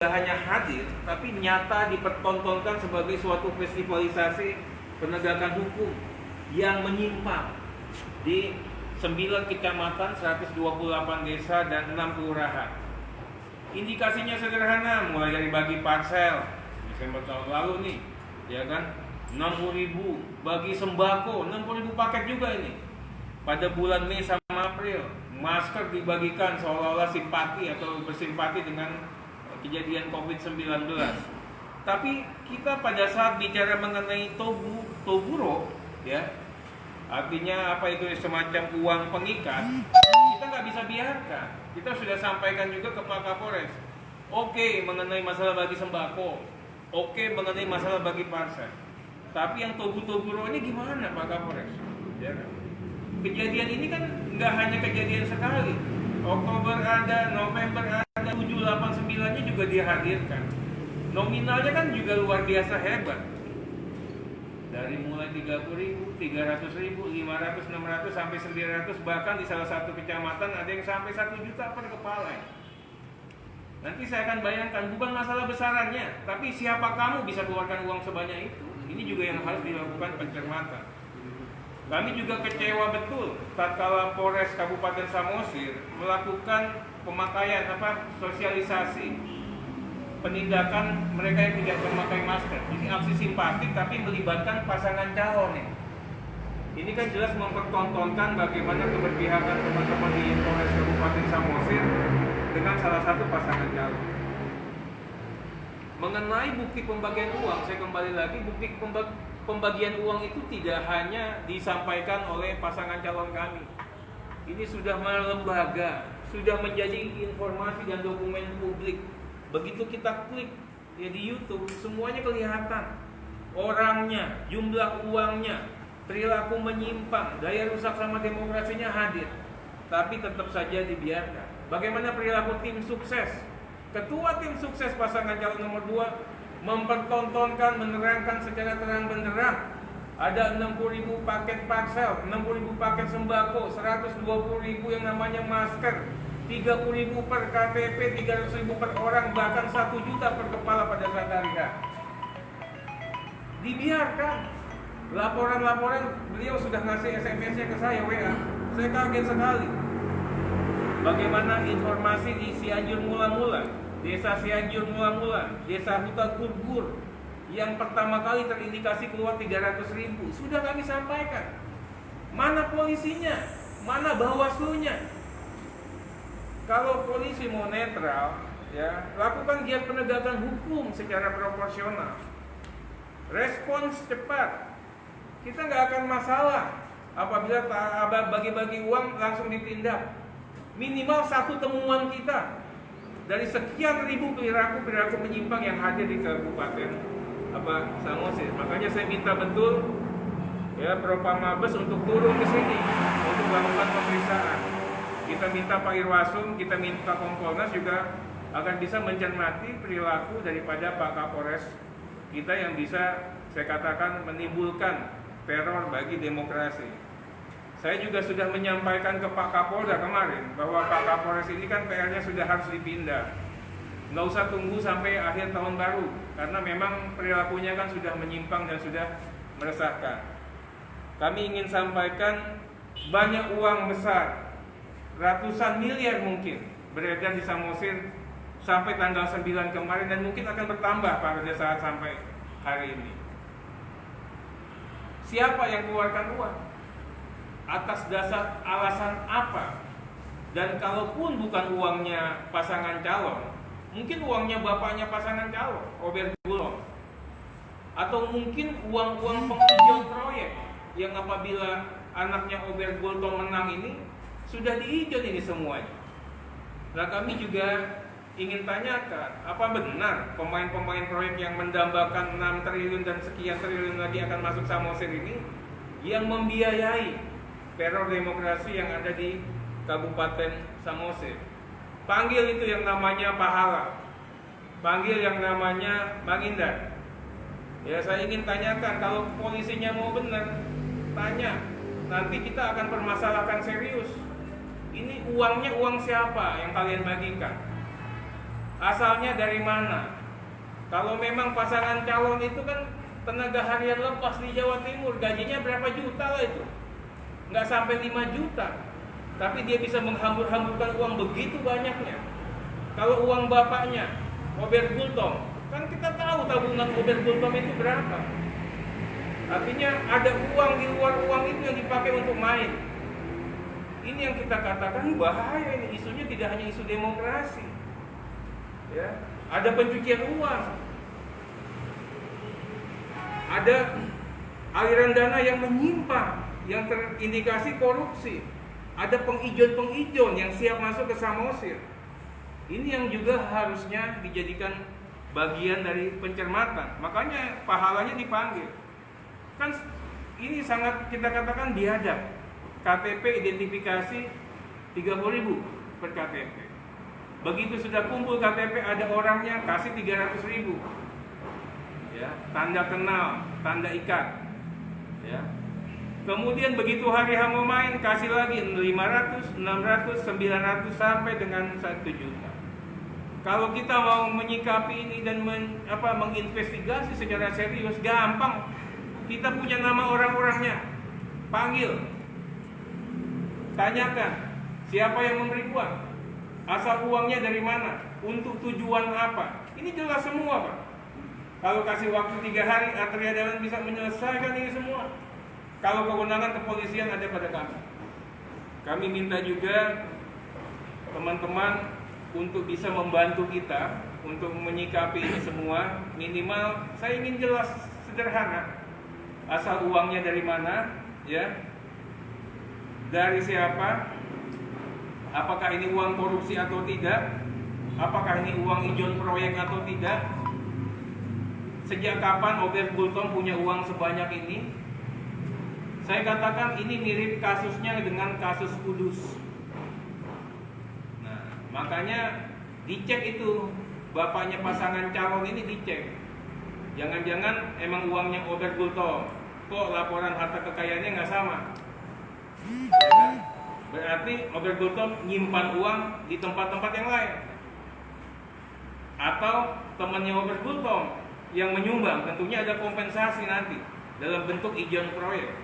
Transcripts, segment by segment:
tidak hanya hadir, tapi nyata dipertontonkan sebagai suatu festivalisasi penegakan hukum yang menyimpang di 9 kecamatan, 128 desa, dan 6 kelurahan. Indikasinya sederhana, mulai dari bagi parsel, Desember tahun lalu nih, ya kan, 60.000, bagi sembako, 60.000 paket juga ini. Pada bulan Mei sama April, masker dibagikan seolah-olah simpati atau bersimpati dengan kejadian COVID-19. Tapi kita pada saat bicara mengenai toguro, ya, artinya apa itu semacam uang pengikat, kita nggak bisa biarkan. Kita sudah sampaikan juga ke Pak Kapolres. Oke, mengenai masalah bagi sembako, oke mengenai masalah bagi parsel. Tapi yang toguro ini gimana Pak Kapolres? Ya, kejadian ini kan nggak hanya kejadian sekali. Oktober ada, November ada, 7, 8, 9-nya juga dihadirkan. Nominalnya kan juga luar biasa hebat. Dari mulai 30.000, 300.000, 500, 600 sampai 900, bahkan di salah satu kecamatan ada yang sampai 1 juta per kepala. Nanti saya akan bayangkan, bukan masalah besarannya, tapi siapa kamu bisa keluarkan uang sebanyak itu. Ini juga yang harus dilakukan pencermatan. Kami juga kecewa betul tatkala Polres Kabupaten Samosir melakukan pemakaian sosialisasi penindakan mereka yang tidak memakai masker. Ini aksi simpatik tapi melibatkan pasangan calon ya. Ini kan jelas mempertontonkan bagaimana keberpihakan teman-teman di Polres Kabupaten Samosir dengan salah satu pasangan calon. Mengenai bukti pembagian uang, saya kembali lagi, bukti pembagian uang itu tidak hanya disampaikan oleh pasangan calon kami. Ini sudah melembaga, sudah menjadi informasi dan dokumen publik. Begitu kita klik ya di YouTube, semuanya kelihatan. Orangnya, jumlah uangnya, perilaku menyimpang, daya rusak sama demokrasinya hadir. Tapi tetap saja dibiarkan. Bagaimana perilaku tim sukses? Ketua tim sukses pasangan calon nomor 2 mempertontonkan, menerangkan secara terang benderang. Ada 60.000 paket parsel, 60.000 paket sembako, 120.000 yang namanya masker, 30.000 per KTP, 300.000 per orang, bahkan 1 juta per kepala pada saat hari H. Dibiarkan. Laporan-laporan beliau sudah ngasih SMS-nya ke saya, WA. Saya kaget sekali. Bagaimana informasi di Cianjur Mula-Mula, Desa Cianjur Mula-Mula, Desa Huta Kurgur yang pertama kali terindikasi keluar 300.000 sudah kami sampaikan. Mana polisinya? Mana Bawaslu-nya? Kalau polisi mau netral, ya, lakukan giat penegakan hukum secara proporsional. Respons cepat. Kita nggak akan masalah apabila bagi-bagi uang langsung ditindak. Minimal 1 temuan kita dari sekian ribu perilaku menyimpang yang hadir di Kabupaten Samosir. Makanya saya minta betul ya Propam Mabes untuk turun ke sini untuk melakukan pemeriksaan. Kita minta Pak Irwasum, kita minta Kompolnas juga akan bisa mencermati perilaku daripada Pak Kapolres kita yang bisa saya katakan menimbulkan teror bagi demokrasi. Saya juga sudah menyampaikan ke Pak Kapolda kemarin bahwa Pak Kapolres ini kan PR-nya sudah harus dipindah. Nggak usah tunggu sampai akhir tahun baru, karena memang perilakunya kan sudah menyimpang dan sudah meresahkan. Kami ingin sampaikan banyak uang besar, ratusan miliar mungkin beredar di Samosir sampai tanggal 9 kemarin dan mungkin akan bertambah pada saat sampai hari ini. Siapa yang keluarkan uang? Atas dasar alasan apa? Dan kalaupun bukan uangnya pasangan calon, mungkin uangnya bapaknya pasangan calon, Robert Bulog, atau mungkin uang-uang penghijau proyek yang apabila anaknya Robert Bolton menang ini sudah diijon ini semuanya. Nah, kami juga ingin tanyakan, apa benar pemain-pemain proyek yang mendambakan 6 triliun dan sekian triliun lagi akan masuk Samosir ini yang membiayai teror demokrasi yang ada di Kabupaten Samosir? Panggil itu yang namanya Pahala, panggil yang namanya Bang Indar. Ya, saya ingin tanyakan, kalau polisinya mau benar, tanya. Nanti kita akan permasalahkan serius. Ini uangnya uang siapa yang kalian bagikan? asalnya dari mana. Kalau memang pasangan calon itu kan tenaga harian lepas di Jawa Timur, gajinya berapa juta lah itu, nggak sampai 5 juta, tapi dia bisa menghambur-hamburkan uang begitu banyaknya. Kalau uang bapaknya Robert Gultom, kan kita tahu tabungan Robert Gultom itu berapa. Artinya ada uang di luar uang itu yang dipakai untuk main. Ini yang kita katakan bahaya ini, isunya tidak hanya isu demokrasi, ya, ada pencucian uang, ada aliran dana yang menyimpang, yang terindikasi korupsi, ada pengijon-pengijon yang siap masuk ke Samosir. Ini yang juga harusnya dijadikan bagian dari pencermatan. Makanya pahalanya dipanggil. Kan ini sangat kita katakan biadab. KTP identifikasi 30.000 per KTP. Begitu sudah kumpul KTP ada orangnya, kasih 300.000. Ya, tanda kenal, tanda ikat. Ya. Kemudian begitu hari H mau main, kasih lagi 500, 600, 900 sampai dengan 1 juta. Kalau kita mau menyikapi ini dan menginvestigasi secara serius, gampang. Kita punya nama orang-orangnya, panggil, tanyakan siapa yang memberi uang, asal uangnya dari mana, untuk tujuan apa. Ini jelas semua, Pak. Kalau kasih waktu 3 hari, Atria Dahlan bisa menyelesaikan ini semua. Kalau kewenangan kepolisian ada pada kami. Kami minta juga teman-teman untuk bisa membantu kita untuk menyikapi ini semua. Minimal saya ingin jelas, sederhana. Asal uangnya dari mana, ya, dari siapa, apakah ini uang korupsi atau tidak, apakah ini uang ijon proyek atau tidak, sejak kapan Robert Gultom punya uang sebanyak ini. Saya katakan ini mirip kasusnya dengan kasus Kudus. Nah, makanya dicek itu, bapaknya pasangan calon ini dicek. Jangan-jangan emang uangnya Robert Gultom, kok laporan harta kekayaannya nggak sama. Ya kan? Berarti Robert Gultom nyimpan uang di tempat-tempat yang lain. Atau temannya Robert Gultom yang menyumbang, tentunya ada kompensasi nanti dalam bentuk ijon proyek.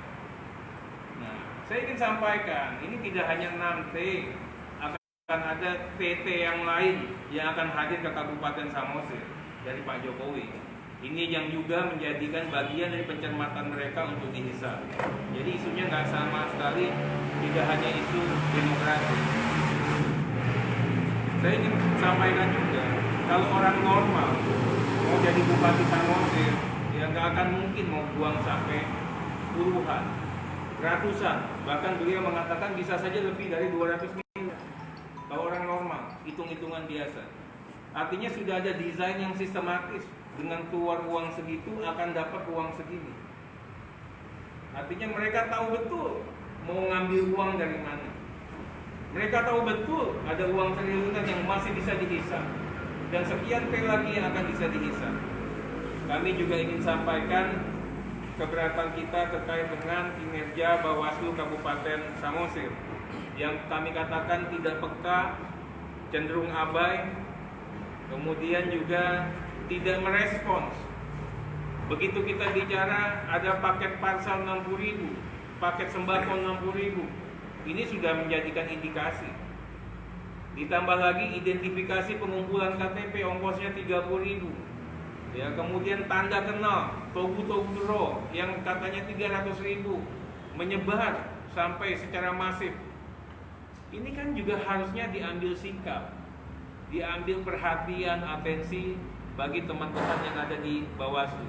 Nah, saya ingin sampaikan, ini tidak hanya nanti akan ada TT yang lain yang akan hadir ke Kabupaten Samosir dari Pak Jokowi. Ini yang juga menjadikan bagian dari pencermatan mereka untuk dihisap. Jadi isunya nggak sama sekali, tidak hanya isu demokrasi. Saya ingin sampaikan juga, kalau orang normal mau jadi bupati Samosir, ya nggak akan mungkin mau buang sampai puluhan, ratusan. Bahkan beliau mengatakan bisa saja lebih dari 200 miliar. Kalau orang normal, hitung-hitungan biasa. Artinya sudah ada desain yang sistematis. Dengan keluar uang segitu akan dapat uang segini. Artinya mereka tahu betul mau ngambil uang dari mana. Mereka tahu betul ada uang triliunan yang masih bisa dihisap, dan sekian T lagi yang akan bisa dihisap. Kami juga ingin sampaikan keberatan kita terkait dengan kinerja Bawaslu Kabupaten Samosir yang kami katakan tidak peka, cenderung abai, kemudian juga tidak merespons. Begitu kita bicara ada paket parsel 60.000, paket sembako 60.000, ini sudah menjadikan indikasi. Ditambah lagi identifikasi pengumpulan KTP, ongkosnya 30.000. Ya, kemudian tanda kenal Togu yang katanya 300.000 menyebar sampai secara masif. Ini kan juga harusnya diambil sikap, diambil perhatian, atensi bagi teman-teman yang ada di Bawaslu.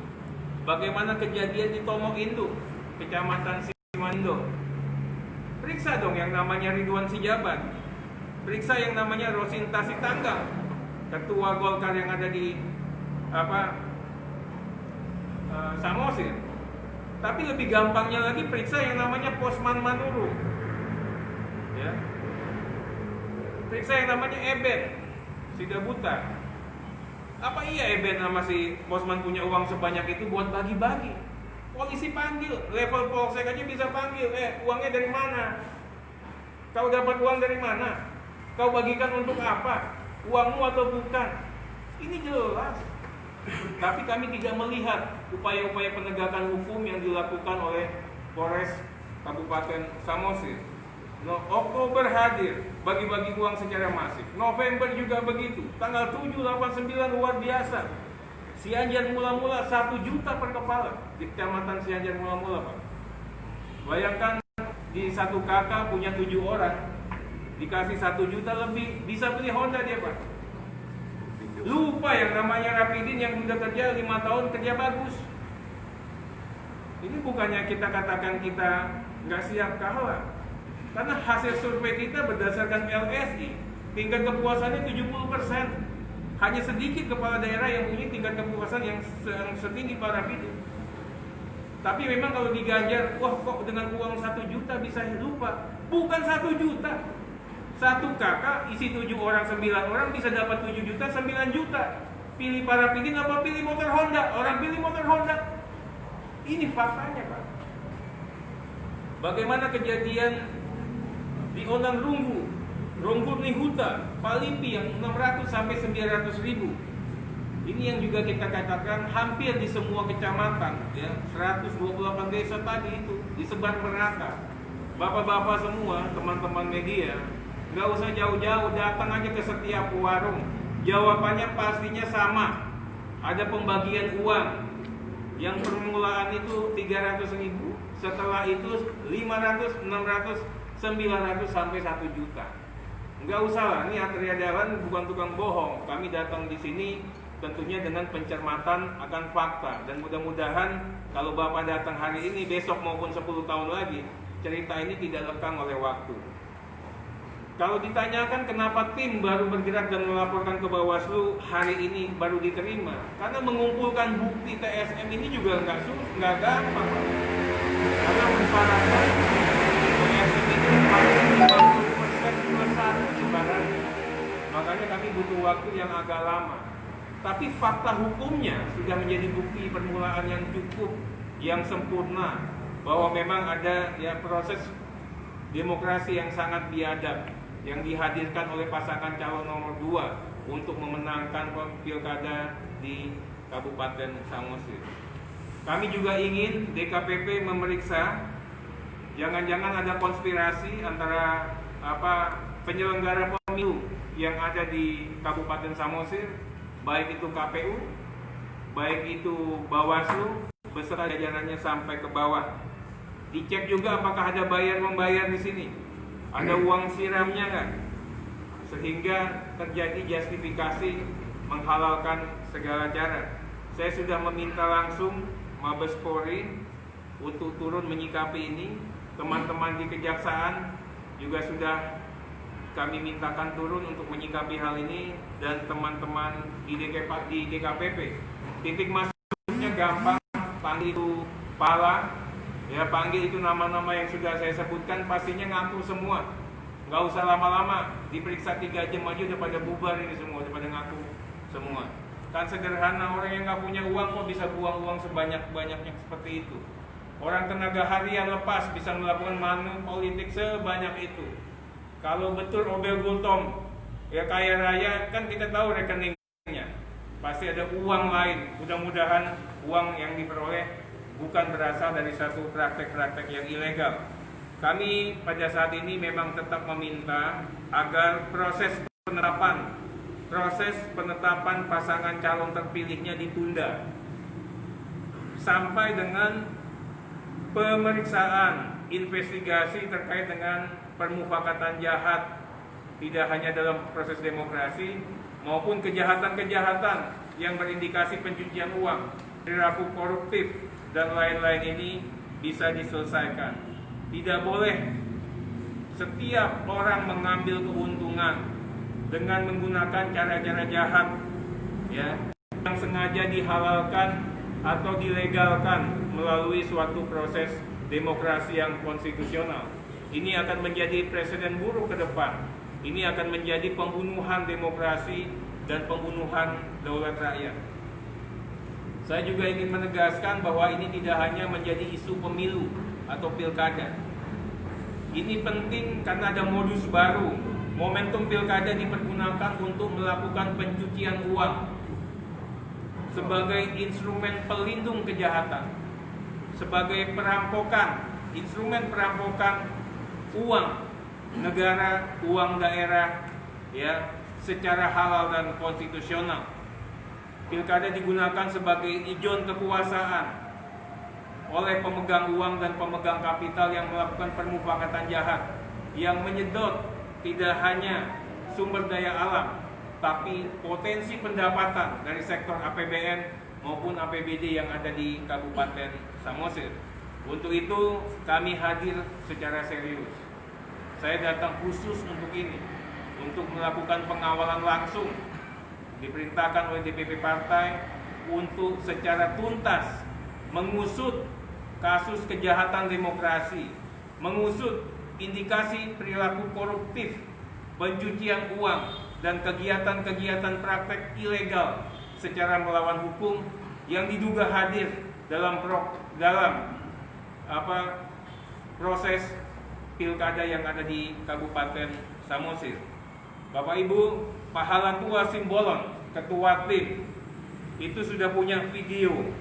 Bagaimana kejadian di Tomok Induk, Kecamatan Simando? Periksa dong yang namanya Ridwan Sijabat. Periksa yang namanya Rosinta Sitanggang, ketua Golkar yang ada di Samosir. Tapi lebih gampangnya lagi periksa yang namanya Posman Manuru. Ya. Periksa yang namanya Eben Sidabuta. Apa iya Eben sama si Posman punya uang sebanyak itu buat bagi-bagi? Polisi panggil, level polsek aja bisa panggil. Uangnya dari mana? Kau dapat uang dari mana? Kau bagikan untuk apa? Uangmu atau bukan? Ini jelas. Tapi kami tidak melihat upaya-upaya penegakan hukum yang dilakukan oleh Polres Kabupaten Samosir. Oktober hadir, bagi-bagi uang secara masif. November juga begitu. Tanggal 7, 8, 9 luar biasa. Cianjur mula-mula 1 juta per kepala di kecamatan Cianjur mula-mula, Pak. Bayangkan di satu kakak punya 7 orang, dikasih 1 juta lebih, bisa beli Honda dia, Pak. Lupa yang namanya Rapidin yang udah kerja 5 tahun, kerja bagus. Ini bukannya kita katakan kita nggak siap kalah, karena hasil survei kita berdasarkan LSI, tingkat kepuasannya 70%. Hanya sedikit kepala daerah yang punya tingkat kepuasan yang setinggi Pak Rapidin. Tapi memang kalau diganjar, wah kok dengan uang 1 juta bisa lupa. Bukan 1 juta. Satu kakak isi 7 orang, 9 orang bisa dapat 7 juta, 9 juta. Pilih Pak Rapidin apa pilih motor Honda? Orang pilih motor Honda. Ini faktanya, Pak. Bagaimana kejadian di Onang Runggu, Runggur Nihuta, Palipi yang 600 sampai 900 ribu. Ini yang juga kita katakan hampir di semua kecamatan, ya, 128 desa tadi itu disebar merata. Bapak-bapak semua, teman-teman media, nggak usah jauh-jauh, datang aja ke setiap warung. Jawabannya pastinya sama. Ada pembagian uang. Yang permulaan itu 300 ribu, setelah itu 500, 600, 900 sampai 1 juta. Nggak usah lah, ini Atria Dahlan bukan tukang bohong. Kami datang di sini tentunya dengan pencermatan akan fakta, dan mudah-mudahan kalau Bapak datang hari ini, besok maupun 10 tahun lagi, cerita ini tidak lekang oleh waktu. Kalau ditanyakan kenapa tim baru bergerak dan melaporkan ke Bawaslu hari ini baru diterima, karena mengumpulkan bukti TSM ini juga nggak gampang. Karena mensyaratkan TSM itu harus 50% plus 1 sebarannya. Makanya kami butuh waktu yang agak lama. Tapi fakta hukumnya sudah menjadi bukti permulaan yang cukup, yang sempurna, bahwa memang ada ya proses demokrasi yang sangat biadab yang dihadirkan oleh pasangan calon nomor 2 untuk memenangkan pilkada di Kabupaten Samosir. Kami juga ingin DKPP memeriksa jangan-jangan ada konspirasi antara penyelenggara pemilu yang ada di Kabupaten Samosir, baik itu KPU, baik itu Bawaslu, beserta jajarannya sampai ke bawah. Dicek juga apakah ada bayar-membayar di sini, ada uang siramnya nggak, sehingga terjadi justifikasi menghalalkan segala cara. Saya sudah meminta langsung Mabes Polri untuk turun menyikapi ini. Teman-teman di Kejaksaan juga sudah kami mintakan turun untuk menyikapi hal ini, dan teman-teman di DKPP. Titik masuknya gampang, panggil itu pala, ya panggil itu nama-nama yang sudah saya sebutkan, pastinya ngaku semua. Nggak usah lama-lama, diperiksa 3 jam aja udah pada bubar ini semua, udah pada ngaku semua. Kan sederhana, orang yang nggak punya uang kok bisa buang uang sebanyak-banyaknya seperti itu. Orang tenaga harian lepas bisa melakukan manuver politik sebanyak itu. Kalau betul Obel Gultom ya kaya raya, kan kita tahu rekeningnya, pasti ada uang lain. Mudah-mudahan uang yang diperoleh bukan berasal dari satu praktek-praktek yang ilegal. Kami pada saat ini memang tetap meminta agar proses penetapan pasangan calon terpilihnya ditunda sampai dengan pemeriksaan investigasi terkait dengan permufakatan jahat, tidak hanya dalam proses demokrasi maupun kejahatan-kejahatan yang berindikasi pencucian uang, perilaku koruptif dan lain-lain ini bisa diselesaikan. Tidak boleh setiap orang mengambil keuntungan dengan menggunakan cara-cara jahat, ya, yang sengaja dihalalkan atau dilegalkan melalui suatu proses demokrasi yang konstitusional. Ini akan menjadi presiden buruk ke depan. Ini akan menjadi pembunuhan demokrasi dan pembunuhan daulat rakyat. Saya juga ingin menegaskan bahwa ini tidak hanya menjadi isu pemilu atau pilkada. Ini penting karena ada modus baru. Momentum pilkada dipergunakan untuk melakukan pencucian uang. sebagai instrumen pelindung kejahatan, sebagai instrumen perampokan uang negara, uang daerah, ya, secara halal dan konstitusional. Pilkada digunakan sebagai ijon kekuasaan oleh pemegang uang dan pemegang kapital yang melakukan permufakatan jahat, yang menyedot tidak hanya sumber daya alam, tapi potensi pendapatan dari sektor APBN maupun APBD yang ada di Kabupaten Samosir. Untuk itu kami hadir secara serius. Saya datang khusus untuk ini, untuk melakukan pengawalan langsung, diperintahkan oleh DPP partai untuk secara tuntas mengusut kasus kejahatan demokrasi, mengusut indikasi perilaku koruptif, pencucian uang, dan kegiatan-kegiatan praktek ilegal secara melawan hukum yang diduga hadir dalam proses pilkada yang ada di Kabupaten Samosir. Bapak Ibu, Pahala Tua Simbolon, Ketua Tim, itu sudah punya video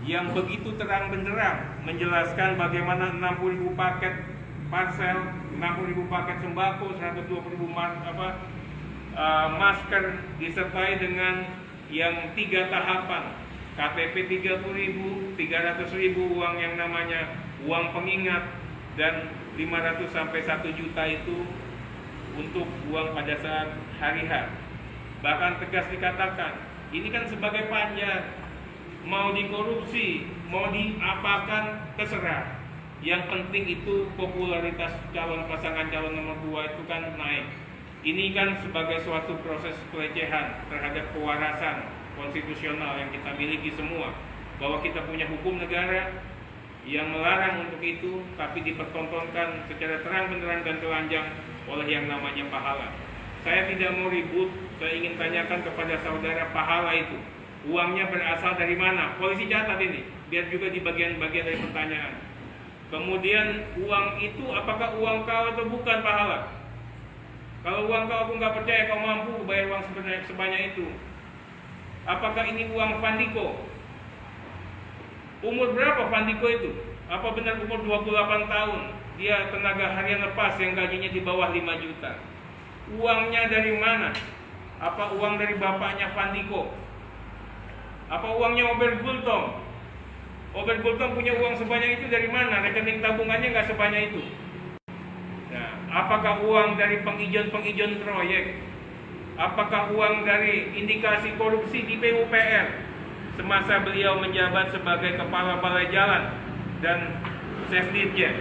yang begitu terang benderang menjelaskan bagaimana 60.000 paket parcel, 60.000 paket sembako, 120.000 masker disertai dengan yang 3 tahapan, KTP 30.000, 300.000 uang yang namanya uang pengingat, dan 500 sampai 1 juta itu untuk uang pada saat hari H. Bahkan tegas dikatakan, ini kan sebagai panja, mau dikorupsi, mau diapakan, terserah. Yang penting itu popularitas pasangan calon nomor 2 itu kan naik. Ini kan sebagai suatu proses pelecehan terhadap kewarasan konstitusional yang kita miliki semua, bahwa kita punya hukum negara yang melarang untuk itu, tapi dipertontonkan secara terang benderang dan telanjang oleh yang namanya Pahala. Saya tidak mau ribut, saya ingin tanyakan kepada saudara Pahala itu, uangnya berasal dari mana? Polisi catat ini, biar juga di bagian-bagian dari pertanyaan. Kemudian uang itu apakah uang kau atau bukan, Pahala? Kalau uang kau, aku nggak percaya kau mampu bayar uang sebanyak itu. Apakah ini uang Fandiko? Umur berapa Fandiko itu? Apa benar umur 28 tahun? Dia tenaga harian lepas yang gajinya di bawah 5 juta. Uangnya dari mana? Apa uang dari bapaknya Fandiko? Apa uangnya Ober Gultom? Ober Gultom punya uang sebanyak itu dari mana? Rekening tabungannya nggak sebanyak itu. Nah, apakah uang dari pengijon proyek? Apakah uang dari indikasi korupsi di PUPR semasa beliau menjabat sebagai kepala balai jalan dan Sesditjen?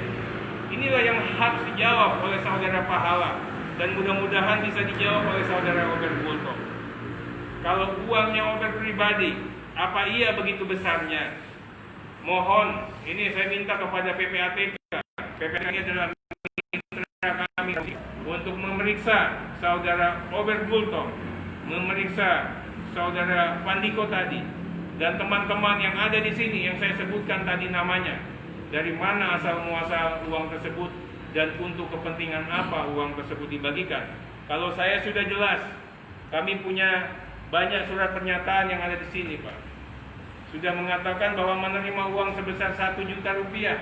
Inilah yang harus dijawab oleh saudara Pahala, dan mudah-mudahan bisa dijawab oleh saudara Ober Gultom. Kalau uangnya Ober pribadi, apa iya begitu besarnya? Mohon, ini saya minta kepada PPATK. PPATK adalah mitra kami untuk memeriksa saudara Ober Gultom, memeriksa saudara Fandiko tadi, dan teman-teman yang ada di sini yang saya sebutkan tadi namanya, dari mana asal muasal uang tersebut dan untuk kepentingan apa uang tersebut dibagikan. Kalau saya sudah jelas, kami punya banyak surat pernyataan yang ada di sini, Pak. Sudah mengatakan bahwa menerima uang sebesar 1 juta rupiah.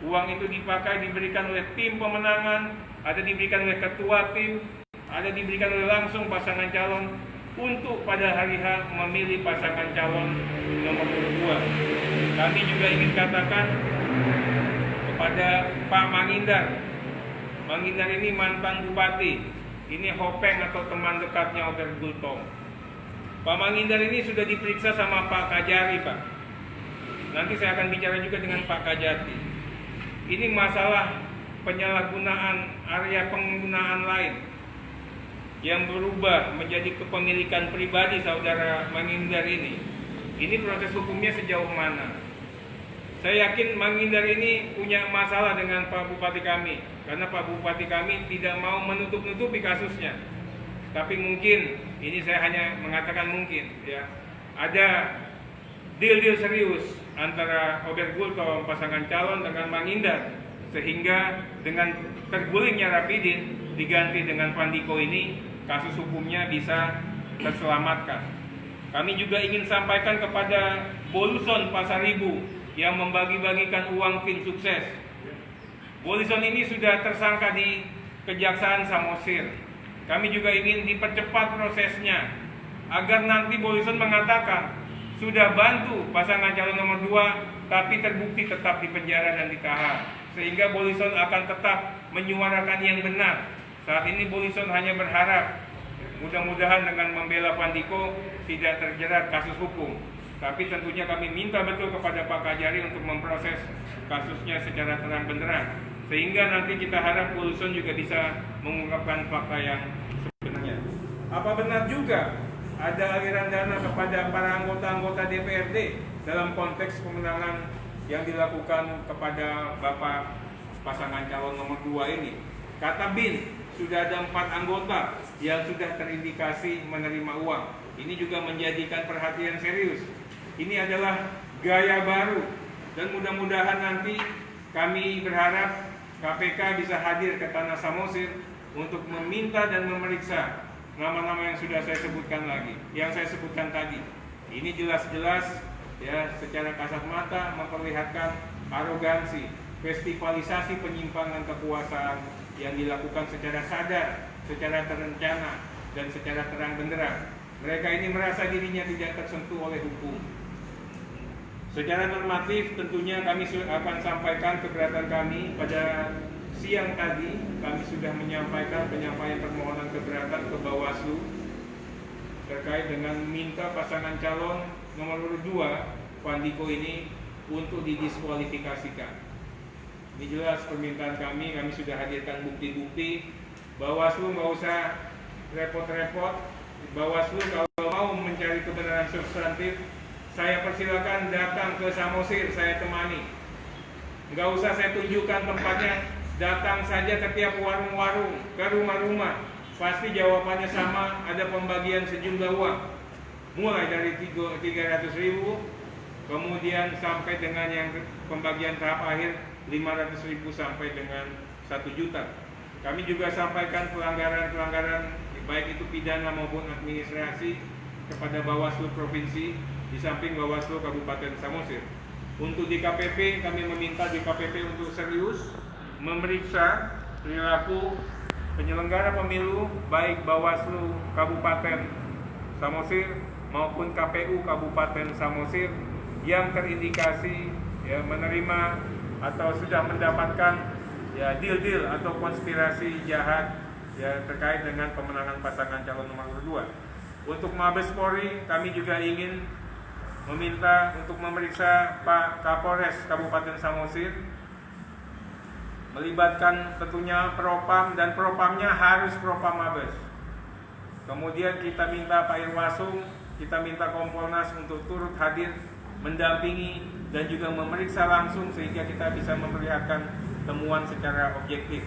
Uang itu dipakai, diberikan oleh tim pemenangan, ada diberikan oleh ketua tim, ada diberikan oleh langsung pasangan calon untuk pada hari H memilih pasangan calon nomor 2. Kami juga ingin katakan kepada Pak Mangindar. Mangindar ini mantan bupati, ini hopeng atau teman dekatnya Ober Gultom. Pak Mangindar ini sudah diperiksa sama Pak Kajari, Pak. Nanti saya akan bicara juga dengan Pak Kajati. Ini masalah penyalahgunaan area penggunaan lain yang berubah menjadi kepemilikan pribadi saudara Mangindar ini. Ini proses hukumnya sejauh mana? Saya yakin Mangindar ini punya masalah dengan Pak Bupati kami, karena Pak Bupati kami tidak mau menutup-nutupi kasusnya. Tapi mungkin, ini saya hanya mengatakan mungkin, ya, ada deal-deal serius antara Ober Gultom pasangan calon dengan Mangindar, sehingga dengan tergulingnya Rapidin diganti dengan Fandiko ini, kasus hukumnya bisa terselamatkan. Kami juga ingin sampaikan kepada Boluson Pasaribu yang membagi-bagikan uang tim sukses. Boluson ini sudah tersangka di Kejaksaan Samosir. Kami juga ingin dipercepat prosesnya agar nanti Boluson mengatakan sudah bantu pasangan calon nomor 2 tapi terbukti tetap di penjara dan ditahan, sehingga Boluson akan tetap menyuarakan yang benar. Saat ini Boluson hanya berharap mudah-mudahan dengan membela Pandiko tidak terjerat kasus hukum. Tapi tentunya kami minta betul kepada Pak Kajari untuk memproses kasusnya secara terang benderang, sehingga nanti kita harap Boluson juga bisa mengungkapkan fakta yang sebenarnya. Apa benar juga ada aliran dana kepada para anggota-anggota DPRD dalam konteks pemenangan yang dilakukan kepada Bapak pasangan calon nomor 2 ini? Kata BIN, sudah ada 4 anggota yang sudah terindikasi menerima uang. Ini juga menjadikan perhatian serius. Ini adalah gaya baru, dan mudah-mudahan nanti kami berharap KPK bisa hadir ke Tanah Samosir untuk meminta dan memeriksa nama-nama yang sudah saya sebutkan tadi. Ini jelas-jelas ya secara kasat mata memperlihatkan arogansi, festivalisasi penyimpangan kekuasaan yang dilakukan secara sadar, secara terencana, dan secara terang benderang. Mereka ini merasa dirinya tidak tersentuh oleh hukum. Secara normatif tentunya kami akan sampaikan keberatan kami. Pada siang tadi kami sudah menyampaikan penyampaian permohonan keberatan ke Bawaslu terkait dengan minta pasangan calon nomor 2 Pandiko ini untuk didiskualifikasikan. Ini jelas permintaan kami sudah hadirkan bukti-bukti. Bawaslu nggak usah repot-repot. Bawaslu kalau mau mencari kebenaran substantif, saya persilakan datang ke Samosir, saya temani. Nggak usah saya tunjukkan tempatnya, datang saja ke tiap warung-warung, ke rumah-rumah. Pasti jawabannya sama, ada pembagian sejumlah uang. Mulai dari 300.000, kemudian sampai dengan yang pembagian tahap akhir 500.000 sampai dengan 1 juta. Kami juga sampaikan pelanggaran-pelanggaran baik itu pidana maupun administrasi kepada Bawaslu Provinsi di samping Bawaslu Kabupaten Samosir. Untuk di KPP, kami meminta di KPP untuk serius memeriksa perilaku penyelenggara pemilu baik Bawaslu Kabupaten Samosir maupun KPU Kabupaten Samosir yang terindikasi ya menerima atau sudah mendapatkan ya deal-deal atau konspirasi jahat ya terkait dengan pemenangan pasangan calon nomor 2. Untuk Mabes Polri, kami juga ingin meminta untuk memeriksa Pak Kapolres Kabupaten Samosir, melibatkan tentunya Propam, dan Propamnya harus Propam Mabes. Kemudian kita minta Pak Irwasum, kita minta Kompolnas untuk turut hadir mendampingi dan juga memeriksa langsung sehingga kita bisa memperlihatkan temuan secara objektif.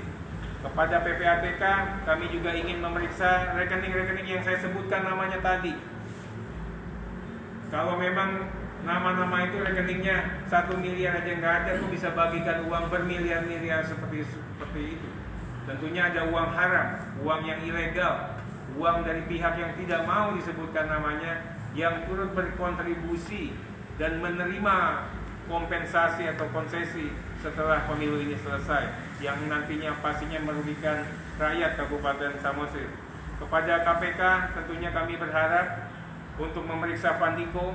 Kepada PPATK kami juga ingin memeriksa rekening-rekening yang saya sebutkan namanya tadi. Kalau memang nama-nama itu rekeningnya 1 miliar aja nggak ada, tuh bisa bagikan uang bermiliar-miliar seperti itu. Tentunya ada uang haram, uang yang ilegal, uang dari pihak yang tidak mau disebutkan namanya, yang turut berkontribusi dan menerima kompensasi atau konsesi setelah pemilu ini selesai, yang nantinya pastinya merugikan rakyat Kabupaten Samosir. Kepada KPK tentunya kami berharap untuk memeriksa Pandiko,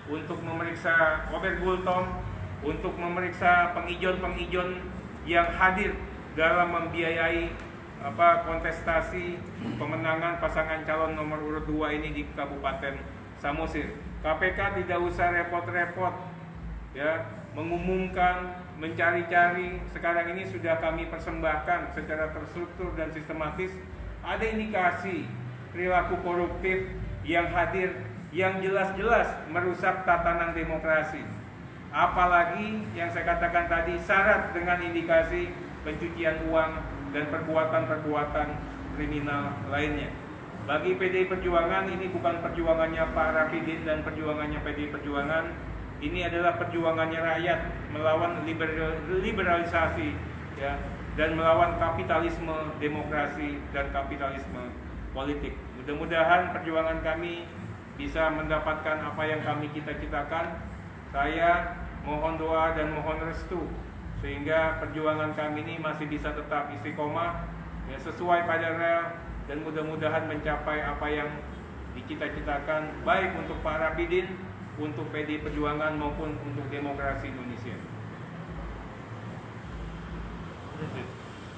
untuk memeriksa Robert Gultom, untuk memeriksa pengijon-pengijon yang hadir dalam membiayai kontestasi pemenangan pasangan calon nomor urut 2 ini di Kabupaten Samosir. KPK tidak usah repot-repot ya mengumumkan, mencari-cari. Sekarang ini sudah kami persembahkan secara terstruktur dan sistematis. Ada indikasi perilaku koruptif yang hadir, yang jelas-jelas merusak tatanan demokrasi. Apalagi yang saya katakan tadi, syarat dengan indikasi pencucian uang dan perbuatan-perbuatan kriminal lainnya. Bagi PDI Perjuangan, ini bukan perjuangannya Pak Rapidin dan perjuangannya PDI Perjuangan. Ini adalah perjuangannya rakyat melawan liberalisasi ya, dan melawan kapitalisme demokrasi dan kapitalisme politik. Mudah-mudahan perjuangan kami bisa mendapatkan apa yang kami cita-citakan. Saya mohon doa dan mohon restu sehingga perjuangan kami ini masih bisa tetap istiqomah, ya, sesuai pada rel, dan mudah-mudahan mencapai apa yang dicita-citakan, baik untuk Pak Rapidin, untuk PD Perjuangan maupun untuk demokrasi Indonesia.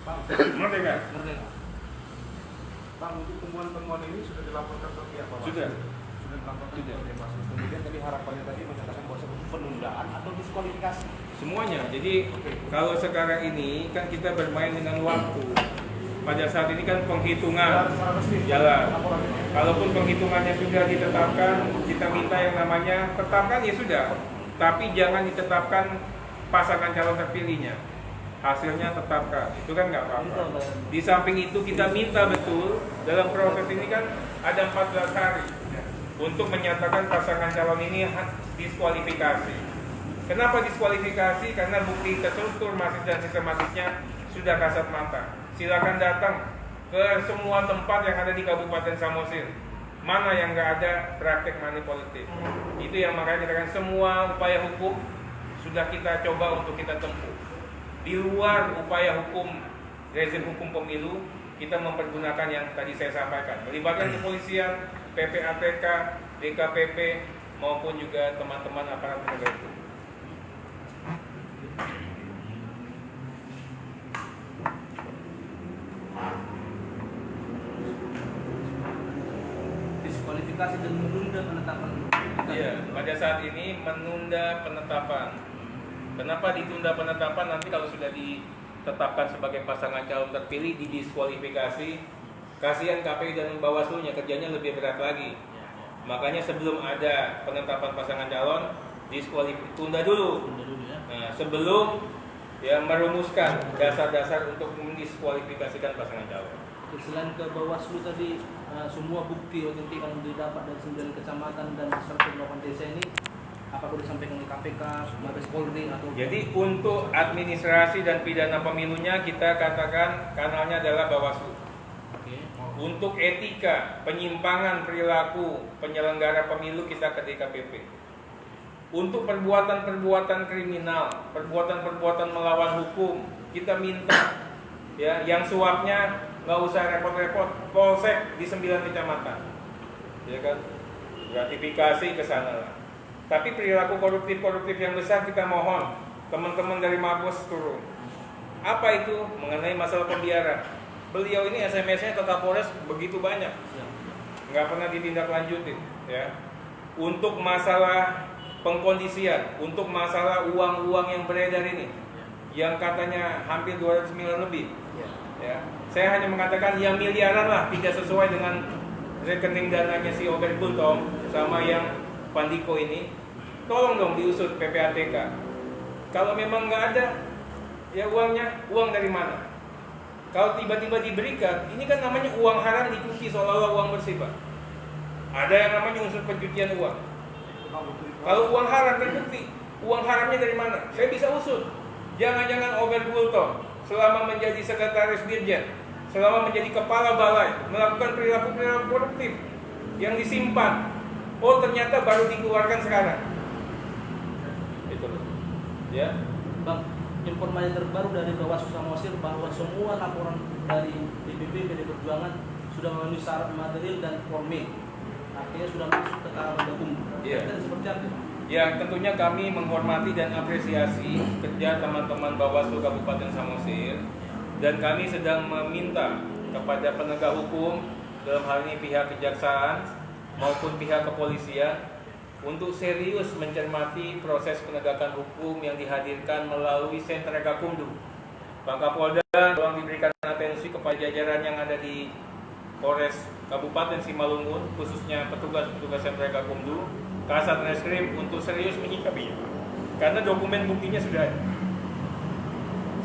Bang, Merdeka. Bang, untuk temuan-temuan ini sudah dilaporkan ke pihak Bawaslu? Sudah. Sudah dilaporkan Sudah. ke Bawaslu. Kemudian tadi harapannya tadi menyatakan bahwa penundaan atau diskualifikasi. Semuanya. Jadi kalau sekarang ini kan kita bermain dengan waktu. Pada saat ini kan penghitungan Secara resmi jalan. laporannya. Kalaupun penghitungannya sudah ditetapkan, kita minta yang namanya tetapkan ya sudah. Tapi jangan ditetapkan pasangan calon terpilihnya. Hasilnya tetapkan, itu kan nggak apa-apa. Di samping itu kita minta betul dalam proses ini kan ada 14 hari untuk menyatakan pasangan calon ini diskualifikasi. Kenapa diskualifikasi? Karena bukti terstruktur, masif dan sistematisnya sudah kasat mata. Silakan datang ke semua tempat yang ada di Kabupaten Samosir. Mana yang nggak ada praktek money politik? Itu yang makanya kita kan semua upaya hukum sudah kita coba untuk kita tempuh. Di luar upaya hukum, rezim hukum pemilu, kita mempergunakan yang tadi saya sampaikan, melibatkan kepolisian, PPATK, DKPP, maupun juga teman-teman aparat penegak hukum. Diskualifikasi dan menunda penetapan. Iya, pada saat ini menunda penetapan. Kenapa ditunda penetapan? Nanti kalau sudah ditetapkan sebagai pasangan calon terpilih didiskualifikasi, kasihan KPU dan Bawaslu-nya kerjanya lebih berat lagi. Makanya sebelum ada penetapan pasangan calon, tunda dulu. Nah, sebelum ya merumuskan dasar-dasar untuk mendiskualifikasikan pasangan calon. Selain ke Bawaslu tadi, semua bukti otentik yang didapat dari 9 kecamatan dan 108 desa ini, apakah disampaikan oleh KPK, Mabes Polri atau? Jadi untuk administrasi dan pidana pemilunya kita katakan kanalnya adalah Bawaslu. Oke. Untuk etika, penyimpangan perilaku penyelenggara pemilu kita ke DKPP. Untuk perbuatan-perbuatan kriminal, perbuatan-perbuatan melawan hukum, kita minta ya yang suapnya nggak usah repot-repot, polsek di 9 kecamatan, ya kan? Gratifikasi ke sana lah. Tapi perilaku koruptif yang besar kita mohon teman-teman dari Mabes turun. Apa itu? Mengenai masalah pembiaran. Beliau ini SMS-nya ke Kapolres begitu banyak, nggak pernah ditindaklanjutin. Ya. Untuk masalah pengkondisian, untuk masalah uang-uang yang beredar ini, yang katanya hampir 200 miliar lebih. Ya. Saya hanya mengatakan ya miliaran lah, tidak sesuai dengan rekening dananya si Obert Bultom sama yang Pandiko ini. Tolong dong diusut PPATK. Kalau memang nggak ada, ya uangnya, uang dari mana? Kalau tiba-tiba diberikan, ini kan namanya uang haram dicuci seolah-olah uang bersih, Pak. Ada yang namanya unsur pencucian uang. Kalau uang haram terbukti, uang haramnya dari mana? Saya bisa usut. Jangan-jangan Obert Bultom selama menjadi sekretaris dirjen, selama menjadi kepala balai, melakukan perilaku-perilaku koruptif yang disimpan. Oh, ternyata baru dikeluarkan sekarang. Itu loh. Ya. Bang, informasi terbaru dari Bawaslu Samosir bahwa semua laporan dari DPP PD Perjuangan sudah memenuhi syarat material dan formil. Artinya sudah masuk ke tahap bergabung. Iya. Seperti apa? Ya, tentunya kami menghormati dan apresiasi kerja teman-teman Bawaslu Kabupaten Samosir, dan kami sedang meminta kepada penegak hukum, dalam hal ini pihak kejaksaan maupun pihak kepolisian, untuk serius mencermati proses penegakan hukum yang dihadirkan melalui Sentra Gakumdu. Pak Kapolda tolong diberikan atensi kepada jajaran yang ada di Polres Kabupaten Simalungun, khususnya petugas-petugas Sentra Gakumdu, Kasat Reskrim untuk serius menyikapinya. Karena dokumen buktinya sudah ada.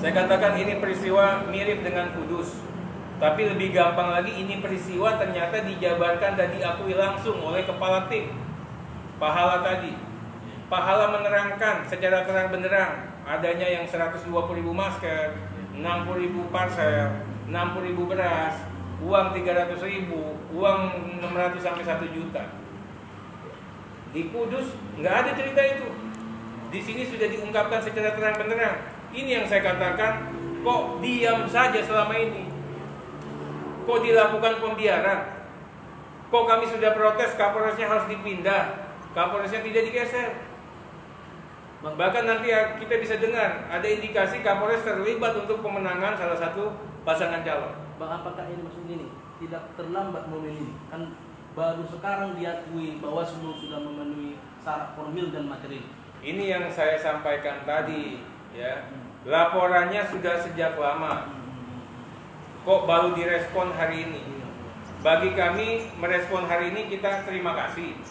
Saya katakan ini peristiwa mirip dengan Kudus, tapi lebih gampang lagi ini peristiwa ternyata dijabarkan dan diakui langsung oleh kepala tim Pahala tadi. Pahala menerangkan secara terang benderang adanya yang 120.000 masker, 60.000 parcel, 60.000 beras, uang 300.000, uang 600 sampai 1 juta. Di Kudus nggak ada cerita itu. Di sini sudah diungkapkan secara terang benderang. Ini yang saya katakan, kok diam saja selama ini? Kok dilakukan pembiaran? Kok kami sudah protes Kapolresnya harus dipindah, Kapolresnya tidak digeser? Bahkan nanti kita bisa dengar ada indikasi Kapolres terlibat untuk pemenangan salah satu pasangan calon. Bang, apakah ini maksudnya ini tidak terlambat memilih? Kan baru sekarang diakui bahwa semua sudah memenuhi syarat formil dan material. Ini yang saya sampaikan tadi, ya. Laporannya sudah sejak lama. Kok baru direspon hari ini? Bagi kami merespon hari ini kita terima kasih.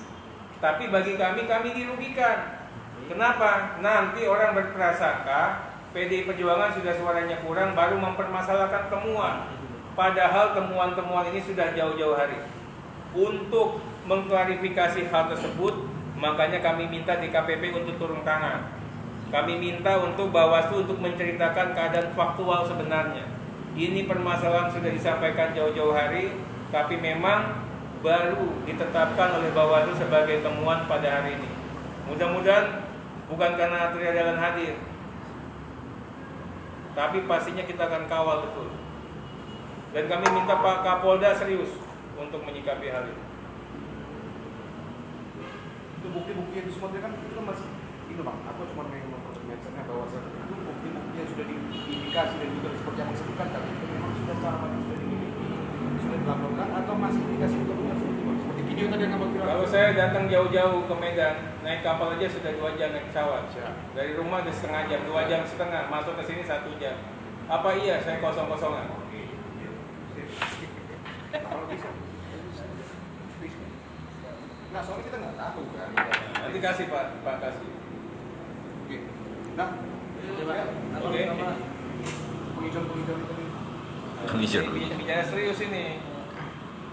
Tapi bagi kami dirugikan. Kenapa? Nanti orang berprasangka PDI Perjuangan sudah suaranya kurang baru mempermasalahkan temuan. Padahal temuan-temuan ini sudah jauh-jauh hari. Untuk mengklarifikasi hal tersebut, makanya kami minta DKPP untuk turun tangan. Kami minta untuk Bawaslu untuk menceritakan keadaan faktual sebenarnya. Ini permasalahan sudah disampaikan jauh-jauh hari, tapi memang baru ditetapkan oleh Bawaslu sebagai temuan pada hari ini. Mudah-mudahan bukan karena Triya Dahlan hadir, tapi pastinya kita akan kawal betul. Dan kami minta Pak Kapolda serius untuk menyikapi hal ini. Itu bukti-bukti yang disebutkan kan itu kan masih itu bang. Aku cuma pengen mentionnya bahwa itu bukti-bukti yang sudah diindikasi dan juga seperti yang disebutkan tadi itu memang sudah secara matang sudah dimiliki, sudah dilaporkan atau masih indikasi untuk seperti video tadi yang abang bilang. Kalau saya datang jauh-jauh ke Medan, naik kapal aja sudah 2 jam naik pesawat. Dari rumah udah setengah jam, 2 jam setengah, masuk ke sini 1 jam. Apa iya saya kosong-kosongan? Kalau bisa. Nah, soalnya kita nggak tahu kan. Nanti kasih Pak kasih. Oke. Nah, Oke. penghijauan itu. Ini bicara serius ini.